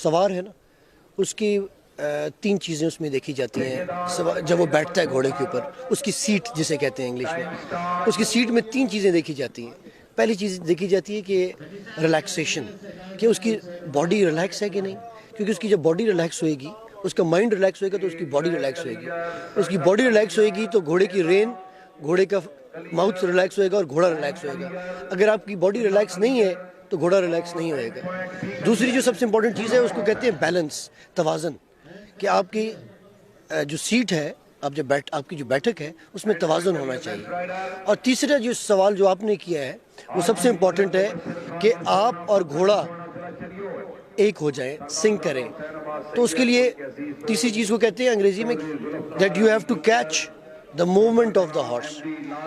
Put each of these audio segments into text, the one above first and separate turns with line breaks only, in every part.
سوار ہے نا اس کی تین چیزیں اس میں دیکھی جاتی ہیں جب وہ بیٹھتا ہے گھوڑے کے اوپر. اس کی سیٹ جسے کہتے ہیں انگلش میں, اس کی سیٹ میں تین چیزیں دیکھی جاتی ہیں. پہلی چیز دیکھی جاتی ہے کہ ریلیکسیشن, کہ اس کی باڈی ریلیکس ہے کہ نہیں, کیونکہ اس کی جب باڈی ریلیکس ہوئے گی, اس کا مائنڈ ریلیکس ہوئے گا تو اس کی باڈی ریلیکس ہوئے گی. اس کی باڈی ریلیکس ہوئے گی تو گھوڑے کی رین, گھوڑے کا ماؤتھ ریلیکس ہوئے گا اور گھوڑا ریلیکس ہوئے گا. اگر آپ کی باڈی ریلیکس نہیں ہے تو گھوڑا ریلیکس نہیں ہوئے گا. دوسری جو سب سے امپورٹنٹ چیز ہے اس کو کہتے ہیں بیلنس, توازن, کہ آپ کی جو سیٹ ہے, آپ کی جو بیٹھک ہے اس میں توازن ہونا چاہیے. اور تیسرا جو سوال جو آپ نے کیا ہے وہ سب سے امپورٹنٹ ہے کہ آپ اور گھوڑا ایک ہو جائیں, سنک کریں. تو اس کے لیے تیسری چیز کو کہتے ہیں انگریزی میں that you have to catch the movement of the horse,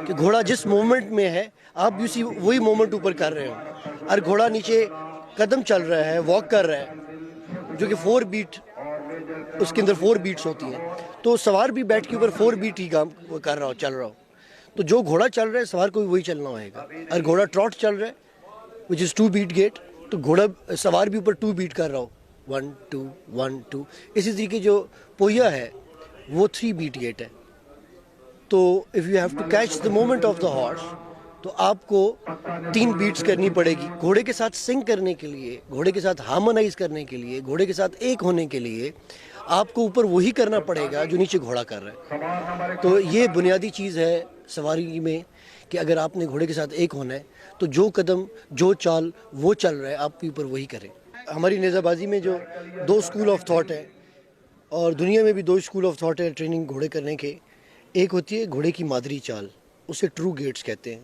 کہ گھوڑا جس موومنٹ میں ہے آپ بھی وہی موومنٹ اوپر کر رہے ہو. اور گھوڑا نیچے قدم چل رہا ہے, واک کر رہا ہے, جو کہ 4 بیٹ, اس کے اندر 4 بیٹس ہوتی ہیں, تو سوار بھی بیٹھ کے اوپر 4 بیٹ ہی کام کر رہا ہو, چل رہا ہو. تو جو گھوڑا چل رہا ہے سوار کو بھی وہی چلنا ہوئے گا. اور گھوڑا ٹراٹ چل رہا ہے وچ از 2 بیٹ گیٹ, تو گھوڑا سوار بھی اوپر 2 بیٹ کر رہا ہو, 1 2 1 2. اسی طریقے جو پویا ہے وہ 3 بیٹ گیٹ ہے. تو if you have to catch the movement of the horse تو آپ کو 3 بیٹس کرنی پڑے گی. گھوڑے کے ساتھ سنک کرنے کے لیے, گھوڑے کے ساتھ ہارمونائز کرنے کے لیے, گھوڑے کے ساتھ ایک ہونے کے لیے آپ کو اوپر وہی کرنا پڑے گا جو نیچے گھوڑا کر رہا ہے. تو یہ بنیادی چیز ہے سواری میں کہ اگر آپ نے گھوڑے کے ساتھ ایک ہونا ہے تو جو قدم, جو چال وہ چل رہا ہے آپ کے اوپر وہی کریں. ہماری نیزہ بازی میں جو 2 اسکول آف تھاٹ ہے, اور دنیا میں بھی 2 اسکول آف تھاٹ ہے ٹریننگ گھوڑے کرنے کے. ایک ہوتی ہے گھوڑے کی مادری چال, اسے ٹرو گیٹس کہتے ہیں.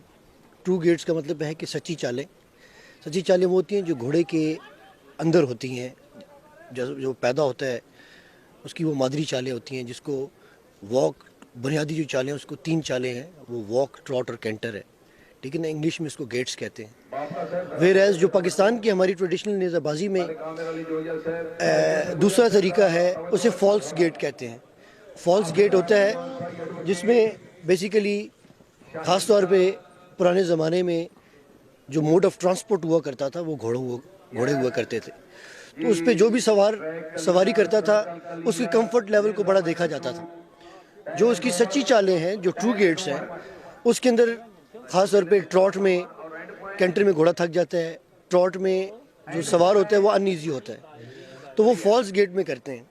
ٹرو گیٹس کا مطلب ہے کہ سچی چالیں. سچی چالیں وہ ہوتی ہیں جو گھوڑے کے اندر ہوتی ہیں, جو پیدا ہوتا ہے اس کی وہ مادری چالیں ہوتی ہیں, جس کو واک, بنیادی جو چالیں اس کو 3 چالیں ہیں, وہ واک, ٹراٹ اور کینٹر ہے. ٹھیک ہے نا, انگلش میں اس کو گیٹس کہتے ہیں. ویئر ایز جو پاکستان کی ہماری ٹریڈیشنل نیزہ بازی میں دوسرا طریقہ ہے اسے فالس گیٹ کہتے ہیں. فالس گیٹ ہوتا ہے جس میں بیسیکلی خاص طور پہ پرانے زمانے میں جو موڈ آف ٹرانسپورٹ ہوا کرتا تھا وہ گھوڑے ہوا کرتے تھے. تو اس پہ جو بھی سواری کرتا تھا اس کی کمفرٹ لیول کو بڑا دیکھا جاتا تھا. جو اس کی سچی چالیں ہیں, جو ٹرو گیٹس ہیں, اس کے اندر خاص طور پہ ٹراٹ میں, کینٹر میں گھوڑا تھک جاتا ہے, ٹراٹ میں جو سوار ہوتا ہے وہ ان ایزی ہوتا ہے, تو وہ فالس گیٹ میں کرتے ہیں.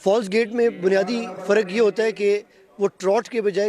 فالس گیٹ میں بنیادی فرق یہ ہوتا ہے کہ وہ ٹراٹ کے بجائے